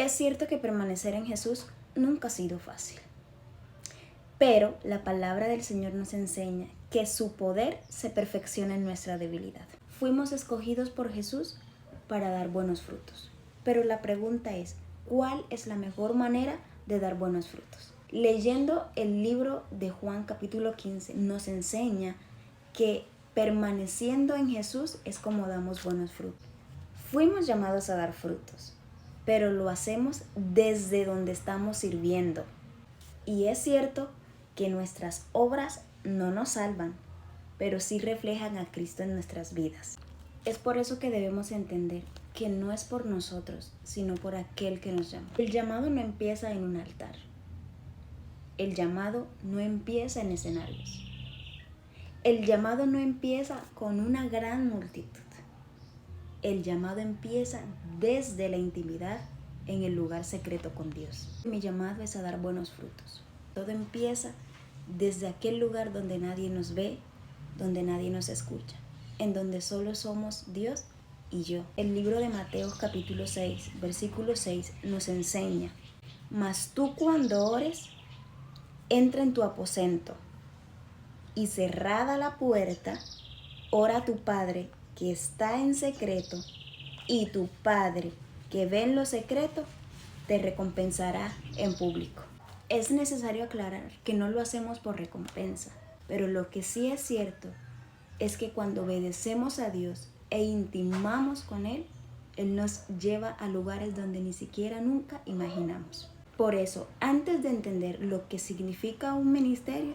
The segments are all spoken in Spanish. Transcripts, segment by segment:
Es cierto que permanecer en Jesús nunca ha sido fácil, pero la palabra del Señor nos enseña que su poder se perfecciona en nuestra debilidad. Fuimos escogidos por Jesús para dar buenos frutos, pero la pregunta es, ¿cuál es la mejor manera de dar buenos frutos? Leyendo el libro de Juan capítulo 15 nos enseña que permaneciendo en Jesús es como damos buenos frutos. Fuimos llamados a dar frutos, pero lo hacemos desde donde estamos sirviendo. Y es cierto que nuestras obras no nos salvan, pero sí reflejan a Cristo en nuestras vidas. Es por eso que debemos entender que no es por nosotros, sino por aquel que nos llama. El llamado no empieza en un altar. El llamado no empieza en escenarios. El llamado no empieza con una gran multitud. El llamado empieza desde la intimidad en el lugar secreto con Dios. Mi llamado es a dar buenos frutos. Todo empieza desde aquel lugar donde nadie nos ve, donde nadie nos escucha, en donde solo somos Dios y yo. El libro de Mateo capítulo 6, versículo 6 nos enseña: mas tú cuando ores, entra en tu aposento y cerrada la puerta, ora a tu Padre que está en secreto, y tu Padre que ve en lo secreto te recompensará en público. Es necesario aclarar que no lo hacemos por recompensa, pero lo que sí es cierto es que cuando obedecemos a Dios e intimamos con Él, Él nos lleva a lugares donde ni siquiera nunca imaginamos. Por eso, antes de entender lo que significa un ministerio,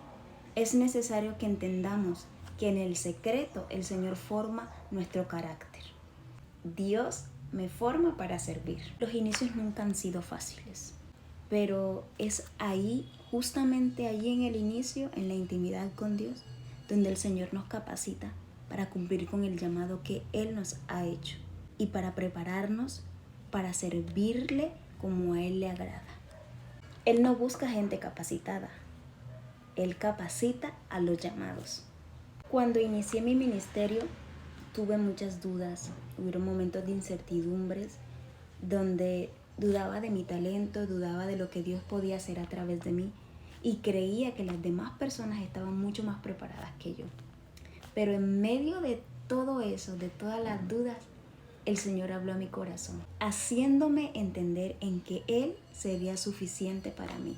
es necesario que entendamos que en el secreto el Señor forma nuestro carácter. Dios me forma para servir. Los inicios nunca han sido fáciles, pero es ahí, justamente ahí en el inicio, en la intimidad con Dios, donde el Señor nos capacita para cumplir con el llamado que Él nos ha hecho y para prepararnos para servirle como a Él le agrada. Él no busca gente capacitada, Él capacita a los llamados. Cuando inicié mi ministerio, tuve muchas dudas, hubieron momentos de incertidumbres, donde dudaba de mi talento, dudaba de lo que Dios podía hacer a través de mí y creía que las demás personas estaban mucho más preparadas que yo. Pero en medio de todo eso, de todas las dudas, el Señor habló a mi corazón, haciéndome entender en que Él sería suficiente para mí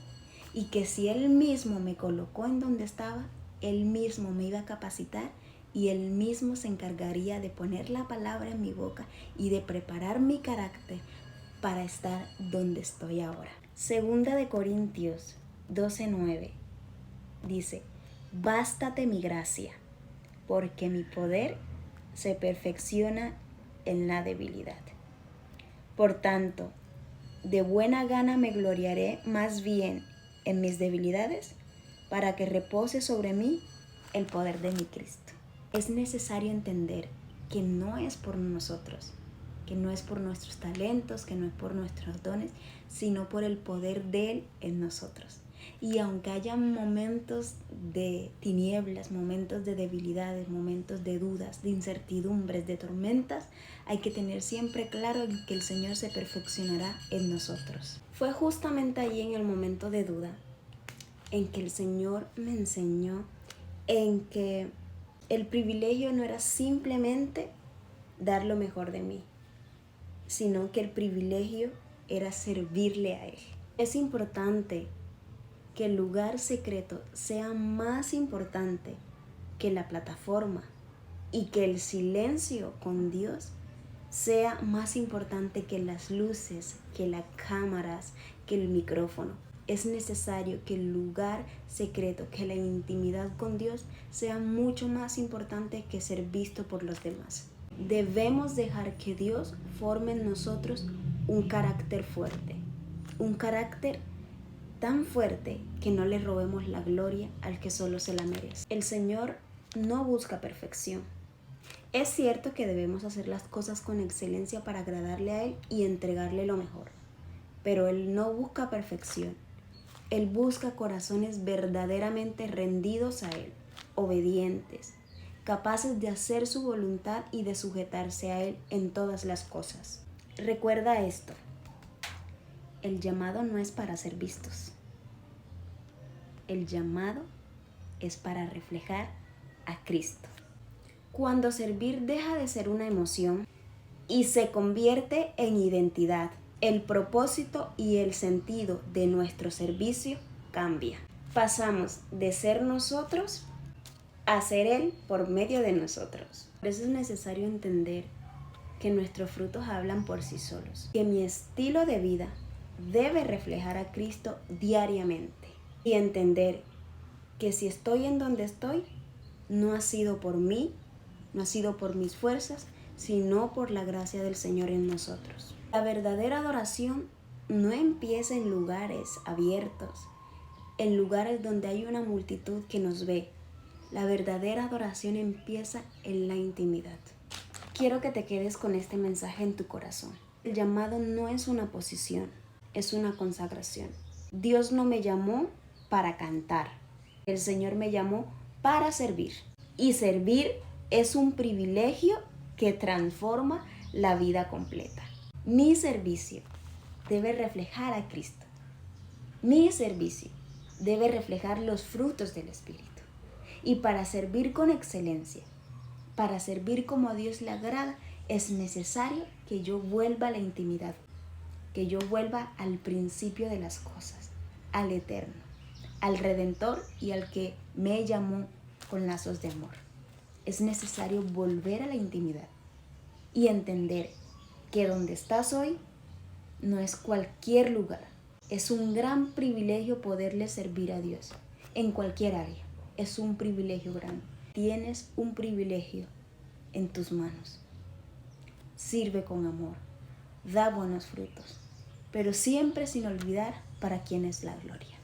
y que si Él mismo me colocó en donde estaba, Él mismo me iba a capacitar y Él mismo se encargaría de poner la palabra en mi boca y de preparar mi carácter para estar donde estoy ahora. Segunda de Corintios 12:9 dice: bástate mi gracia, porque mi poder se perfecciona en la debilidad. Por tanto, de buena gana me gloriaré más bien en mis debilidades, para que repose sobre mí el poder de mi Cristo. Es necesario entender que no es por nosotros, que no es por nuestros talentos, que no es por nuestros dones, sino por el poder de Él en nosotros. Y aunque haya momentos de tinieblas, momentos de debilidades, momentos de dudas, de incertidumbres, de tormentas, hay que tener siempre claro que el Señor se perfeccionará en nosotros. Fue justamente allí en el momento de duda en que el Señor me enseñó en que el privilegio no era simplemente dar lo mejor de mí, sino que el privilegio era servirle a Él. Es importante que el lugar secreto sea más importante que la plataforma y que el silencio con Dios sea más importante que las luces, que las cámaras, que el micrófono. Es necesario que el lugar secreto, que la intimidad con Dios sea mucho más importante que ser visto por los demás. Debemos dejar que Dios forme en nosotros un carácter fuerte, un carácter tan fuerte que no le robemos la gloria al que solo se la merece. El Señor no busca perfección. Es cierto que debemos hacer las cosas con excelencia para agradarle a Él y entregarle lo mejor, pero Él no busca perfección. Él busca corazones verdaderamente rendidos a Él, obedientes, capaces de hacer su voluntad y de sujetarse a Él en todas las cosas. Recuerda esto: El llamado no es para ser vistos. El llamado es para reflejar a Cristo. Cuando servir deja de ser una emoción y se convierte en identidad, el propósito y el sentido de nuestro servicio cambia. Pasamos de ser nosotros a ser Él por medio de nosotros. Por eso es necesario entender que nuestros frutos hablan por sí solos, que mi estilo de vida debe reflejar a Cristo diariamente y entender que si estoy en donde estoy, no ha sido por mí, no ha sido por mis fuerzas, sino por la gracia del Señor en nosotros. La verdadera adoración no empieza en lugares abiertos, en lugares donde hay una multitud que nos ve. La verdadera adoración empieza en la intimidad. Quiero que te quedes con este mensaje en tu corazón. El llamado no es una posición, es una consagración. Dios no me llamó para cantar. El Señor me llamó para servir. Y servir es un privilegio que transforma la vida completa. Mi servicio debe reflejar a Cristo. Mi servicio debe reflejar los frutos del Espíritu. Y para servir con excelencia, para servir como a Dios le agrada, es necesario que yo vuelva a la intimidad, que yo vuelva al principio de las cosas, al Eterno, al Redentor y al que me llamó con lazos de amor. Es necesario volver a la intimidad y entender que donde estás hoy no es cualquier lugar. Es un gran privilegio poderle servir a Dios en cualquier área. Es un privilegio grande. Tienes un privilegio en tus manos. Sirve con amor, da buenos frutos, pero siempre sin olvidar para quién es la gloria.